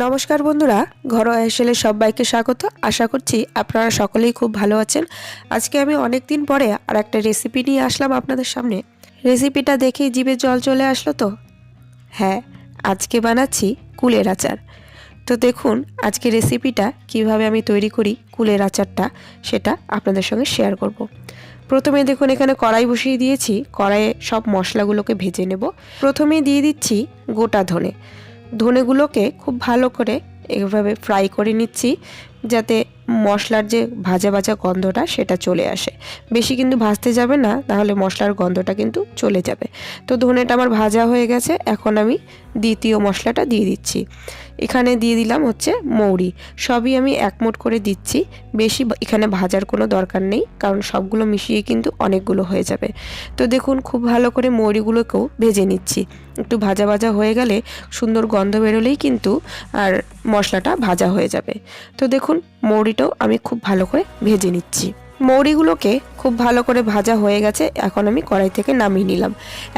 নমস্কার বন্ধুরা, ঘরোয়া হেসেলে সবাইকে স্বাগত। আশা করছি আপনারা সকলেই খুব ভালো আছেন। আজকে আমি অনেক দিন পরে আর একটা রেসিপি নিয়ে আসলাম আপনাদের সামনে। রেসিপিটা দেখেই জিভে জল চলে আসলো তো? হ্যাঁ, আজকে বানাচ্ছি কুলের আচার। তো দেখুন আজকে রেসিপিটা কিভাবে আমি তৈরি করি কুলের আচারটা, সেটা আপনাদের সঙ্গে শেয়ার করব। প্রথমে দেখুন এখানে কড়াই বসিয়ে দিয়েছি। কড়াইয়ে সব মশলাগুলোকে ভেজে নেব। প্রথমে দিয়ে দিচ্ছি গোটা ধনে। ধনেগুলোকে খুব ভালো করে এভাবে ফ্রাই করে নিচ্ছি, যাতে মশলার যে ভাজা ভাজা গন্ধটা সেটা চলে আসে। বেশি কিন্তু ভাজতে যাবে না, তাহলে মশলার গন্ধটা কিন্তু চলে যাবে। তো ধনেটা আমার ভাজা হয়ে গেছে। এখন আমি দ্বিতীয় মশলাটা দিয়ে দিচ্ছি। এখানে দিয়ে দিলাম হচ্ছে মৌরি। সবই আমি এক মুঠ করে দিচ্ছি, বেশি এখানে ভাজার কোনো দরকার নেই, কারণ সবগুলো মিশিয়ে কিন্তু অনেকগুলো হয়ে যাবে। তো দেখুন খুব ভালো করে মৌরিগুলোকেও ভেজে নিচ্ছি। একটু ভাজা ভাজা হয়ে গেলে সুন্দর গন্ধ বেরোলেই কিন্তু আর মশলাটা ভাজা হয়ে যাবে। তো দেখুন মৌরিটাও আমি খুব ভালো করে ভেজে নিচ্ছি। মৌরিগুলোকে খুব ভালো করে ভাজা হয়ে গেছে। এখন আমি কড়াই থেকে নামিয়ে নিলাম।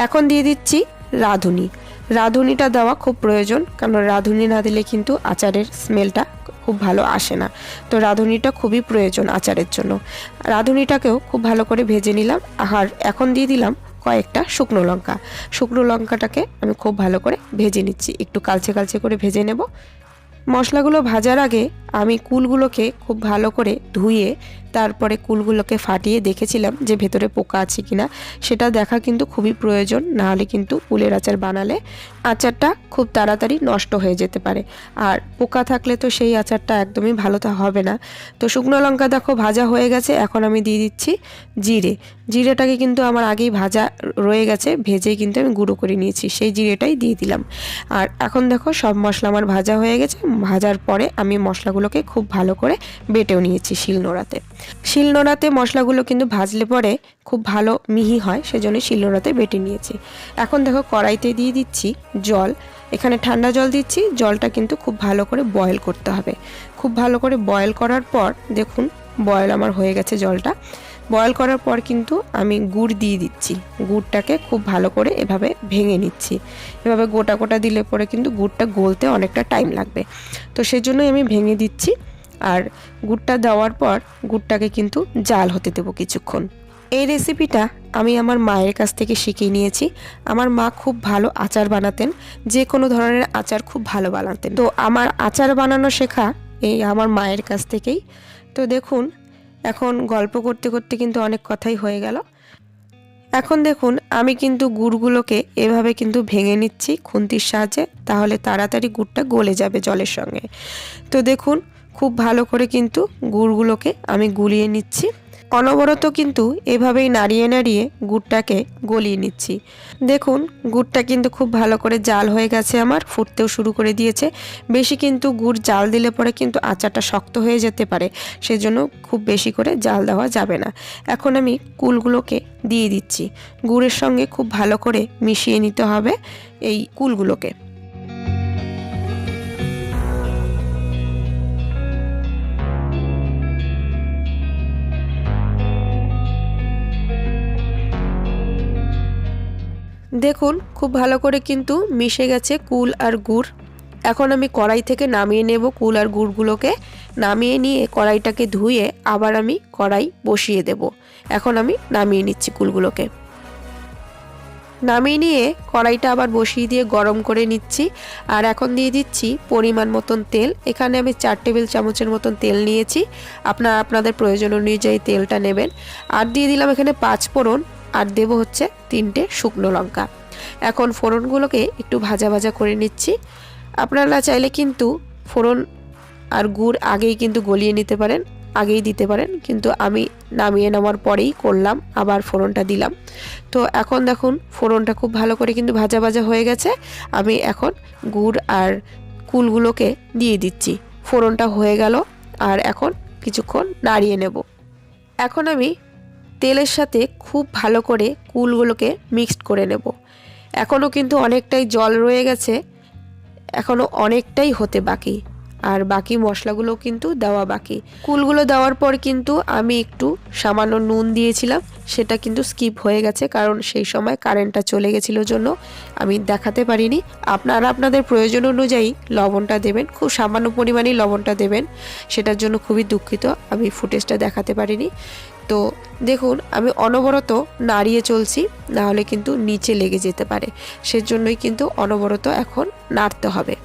এখন দিয়ে দিচ্ছি রাঁধুনি। রাঁধুনিটা দেওয়া খুব প্রয়োজন, কারণ রাঁধুনি না দিলে কিন্তু আচারের স্মেলটা খুব ভালো আসে না। তো রাঁধুনিটা খুবই প্রয়োজন আচারের জন্য। রাঁধুনিটাকেও খুব ভালো করে ভেজে নিলাম। আর এখন দিয়ে দিলাম কয়েকটা শুকনো লঙ্কা। শুকনো লঙ্কাটাকে আমি খুব ভালো করে ভেজে নিচ্ছি, একটু কালচে কালচে করে ভেজে নেব। মশলাগুলো ভাজার আগে আমি কুলগুলোকে খুব ভালো করে ধুয়ে তারপরে কুলগুলোকে ফাটিয়ে দেখেছিলাম যে ভেতরে পোকা আছে কিনা। সেটা দেখা কিন্তু খুবই প্রয়োজন, নাহলে কিন্তু কুলের আচার বানালে আচারটা খুব তাড়াতাড়ি নষ্ট হয়ে যেতে পারে। আর পোকা থাকলে তো সেই আচারটা একদমই ভালো হবে না। তো শুকনো লঙ্কা দেখো ভাজা হয়ে গেছে। এখন আমি দিয়ে দিচ্ছি জিরে। জিরেটাকে কিন্তু আমার আগেই ভাজা রয়ে গেছে, ভেজেই কিন্তু আমি গুঁড়ো করে নিয়েছি, সেই জিরেটাই দিয়ে দিলাম। আর এখন দেখো সব মশলা আমার ভাজা হয়ে গেছে। ভাজার পরে আমি মশলাগুলোকে খুব ভালো করে বেটেও নিয়েছি শিলনোড়াতে। শিলনোড়াতে মশলাগুলো কিন্তু ভাজলে পরে খুব ভালো মিহি হয়, সেজন্য শিলনোড়াতে বেটে নিয়েছি। এখন দেখো কড়াইতে দিয়ে দিচ্ছি জল। এখানে ঠান্ডা জল দিচ্ছি। জলটা কিন্তু খুব ভালো করে বয়েল করতে হবে। খুব ভালো করে বয়েল করার পর দেখুন বয়েল আমার হয়ে গেছে জলটা। বয়েল করার পর কিন্তু আমি গুড় দিয়ে দিচ্ছি। গুড়টাকে খুব ভালো করে এভাবে ভেঙে নিচ্ছি। এভাবে গোটা গোটা দিলে পরে কিন্তু গুড়টা গলতে অনেকটা টাইম লাগবে, তো সেজন্যই আমি ভেঙে দিচ্ছি। আর গুড়টা দেওয়ার পর গুড়টাকে কিন্তু জাল হতে দেবো কিছুক্ষণ। এই রেসিপিটা আমি আমার মায়ের কাছ থেকে শিখে নিয়েছি। আমার মা খুব ভালো আচার বানাতেন, যে কোনো ধরনের আচার খুব ভালো বানাতেন। তো আমার আচার বানানো শেখা এই আমার মায়ের কাছ থেকেই। তো দেখুন এখন গল্প করতে করতে কিন্তু অনেক কথাই হয়ে গেল। এখন দেখুন আমি কিন্তু গুড়গুলোকে এভাবে কিন্তু ভেঙে নিচ্ছি খুন্তির সাহায্যে, তাহলে তাড়াতাড়ি গুড়টা গলে যাবে জলের সঙ্গে। তো দেখুন খুব ভালো করে কিন্তু গুড়গুলোকে আমি গুলিয়ে নিচ্ছি। অনবরত কিন্তু এভাবেই নাড়িয়ে নাড়িয়ে গুড়টাকে গলিয়ে নিচ্ছি। দেখুন গুড়টা কিন্তু খুব ভালো করে জাল হয়ে গেছে, আমার ফুটতেও শুরু করে দিয়েছে। বেশি কিন্তু গুড় জাল দিলে পরে কিন্তু আচারটা শক্ত হয়ে যেতে পারে, সেজন্য খুব বেশি করে জাল দেওয়া যাবে না। এখন আমি কুলগুলোকে দিয়ে দিচ্ছি। গুড়ের সঙ্গে খুব ভালো করে মিশিয়ে নিতে হবে এই কুলগুলোকে। দেখুন খুব ভালো করে কিন্তু মিশে গেছে কুল আর গুড়। এখন আমি কড়াই থেকে নামিয়ে নেব কুল আর গুড়গুলোকে। নামিয়ে নিয়ে কড়াইটাকে ধুয়ে আবার আমি কড়াই বসিয়ে দেব। এখন আমি নামিয়ে নিচ্ছি কুলগুলোকে। নামিয়ে নিয়ে কড়াইটা আবার বসিয়ে দিয়ে গরম করে নিচ্ছি। আর এখন দিয়ে দিচ্ছি পরিমাণ মতন তেল। এখানে আমি 4 টেবিল চামচের মতন তেল নিয়েছি। আপনাদের প্রয়োজন অনুযায়ী তেলটা নেবেন। আর দিয়ে দিলাম এখানে 5 ফোড়ন, আর দেব হচ্ছে 3টে শুকনো লঙ্কা। এখন ফোড়নগুলোকে একটু ভাজা ভাজা করে নিচ্ছি। আপনারা চাইলে কিন্তু ফোড়ন আর গুড় আগেই কিন্তু গলিয়ে নিতে পারেন, আগেই দিতে পারেন, কিন্তু আমি নামিয়ে নেওয়ার পরেই করলাম, আবার ফোড়নটা দিলাম। তো এখন দেখুন ফোড়নটা খুব ভালো করে কিন্তু ভাজা ভাজা হয়ে গেছে। আমি এখন গুড় আর কুলগুলোকে দিয়ে দিচ্ছি। ফোড়নটা হয়ে গেল, আর এখন কিছুক্ষণ নাড়িয়ে নেব। এখন আমি তেলের সাথে খুব ভালো করে কুলগুলোকে মিক্সড করে নেব। এখনও কিন্তু অনেকটাই জল রয়ে গেছে, এখনও অনেকটাই হতে বাকি। আর বাকি মশলাগুলো কিন্তু দেওয়া বাকি। কুলগুলো দেওয়ার পর কিন্তু আমি একটু সামান্য নুন দিয়েছিলাম, সেটা কিন্তু স্কিপ হয়ে গেছে কারণ সেই সময় কারেন্টটা চলে গেছিলো জন্য আমি দেখাতে পারিনি। আপনারা আপনাদের প্রয়োজন অনুযায়ী লবণটা দেবেন, খুব সামান্য পরিমাণেই লবণটা দেবেন, সেটার জন্য খুবই দুঃখিত আমি ফুটেজটা দেখাতে পারিনি। তো দেখুন আমি অনবরত নাড়িয়ে চলছি, না হলে কিন্তু নিচে লেগে যেতে পারে, সেজন্যই কিন্তু অনবরত এখন নাড়তে হবে।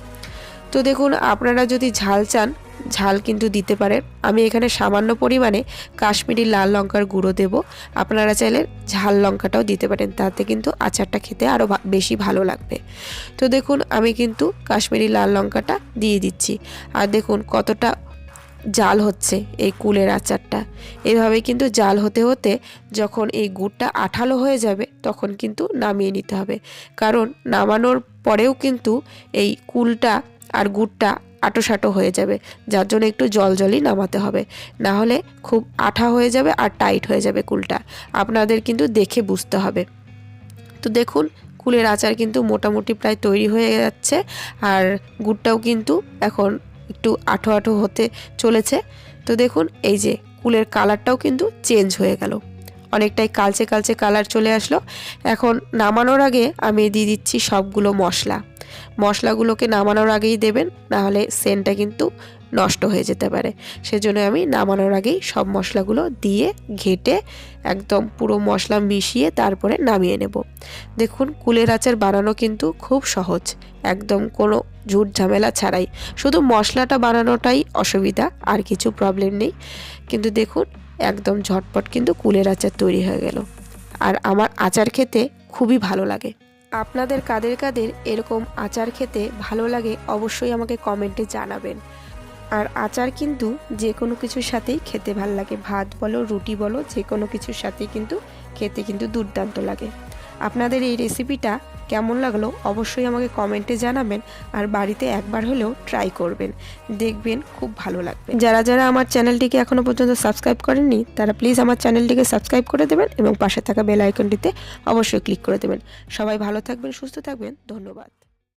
তো দেখুন আপনারা যদি ঝাল চান ঝাল কিন্তু দিতে পারেন। আমি এখানে সামান্য পরিমাণে কাশ্মীরি লাল লঙ্কার গুঁড়ো দেব, আপনারা চাইলে ঝাল লঙ্কাটাও দিতে পারেন, তাতে কিন্তু আচারটা খেতে আরও বেশি ভালো লাগবে। তো দেখুন আমি কিন্তু কাশ্মীরি লাল লঙ্কাটা দিয়ে দিচ্ছি। আর দেখুন কতটা জাল হচ্ছে এই কুলের আচারটা। এভাবে কিন্তু জাল হতে হতে যখন এই গুড়টা আঠালো হয়ে যাবে তখন কিন্তু নামিয়ে নিতে হবে, কারণ নামানোর পরেও কিন্তু এই কুলটা আর গুড়টা আটোসাটো হয়ে যাবে, যার জন্য একটু জলজলই নামাতে হবে, না হলে খুব আঠা হয়ে যাবে আর টাইট হয়ে যাবে কুলটা, আপনাদের কিন্তু দেখে বুঝতে হবে। তো দেখুন কুলের আচার কিন্তু মোটামুটি প্রায় তৈরি হয়ে যাচ্ছে, আর গুড়টাও কিন্তু এখন একটু আঠো আঠো হতে চলেছে। তো দেখুন এই যে কুলের কালারটাও কিন্তু চেঞ্জ হয়ে গেল, অনেকটাই কালচে কালচে কালার চলে আসলো। এখন নামানোর আগে আমি দিয়ে দিচ্ছি সবগুলো মশলাগুলোকে নামানোর আগেই দেবেন, না হলে সেন্টটা কিন্তু নষ্ট হয়ে যেতে পারে, সেজন্য আমি নামানোর আগেই সব মশলাগুলো দিয়ে ঘেটে একদম পুরো মশলা মিশিয়ে তারপরে নামিয়ে নেব। দেখুন কুলের আচার বানানো কিন্তু খুব সহজ, একদম কোনো ঝুট ঝামেলা ছাড়াই, শুধু মশলাটা বানানোটাই অসুবিধা, আর কিছু প্রবলেম নেই। কিন্তু দেখুন একদম ঝটপট কিন্তু কুলের আচার তৈরি হয়ে গেল, আর আমার আচার খেতে খুবই ভালো লাগে। আপনাদের কাদের কাদের এরকম আচার খেতে ভালো লাগে অবশ্যই আমাকে কমেন্টে জানাবেন। আর আচার কিন্তু যে কোনো কিছুর সাথেই খেতে ভালো লাগে, ভাত বলো রুটি বলো যে কোনো কিছুর সাথেই কিন্তু খেতে কিন্তু দুর্দান্ত লাগে। আপনাদের এই রেসিপিটা কেমন লাগলো অবশ্যই আমাকে কমেন্টে জানাবেন, আর বাড়িতে একবার হলেও ট্রাই করবেন, দেখবেন খুব ভালো লাগবে। যারা যারা আমার চ্যানেলটিকে এখনও পর্যন্ত সাবস্ক্রাইব করেননি তারা প্লিজ আমার চ্যানেলটিকে সাবস্ক্রাইব করে দেবেন এবং পাশে থাকা বেল আইকনটিতে অবশ্যই ক্লিক করে দেবেন। সবাই ভালো থাকবেন, সুস্থ থাকবেন, ধন্যবাদ।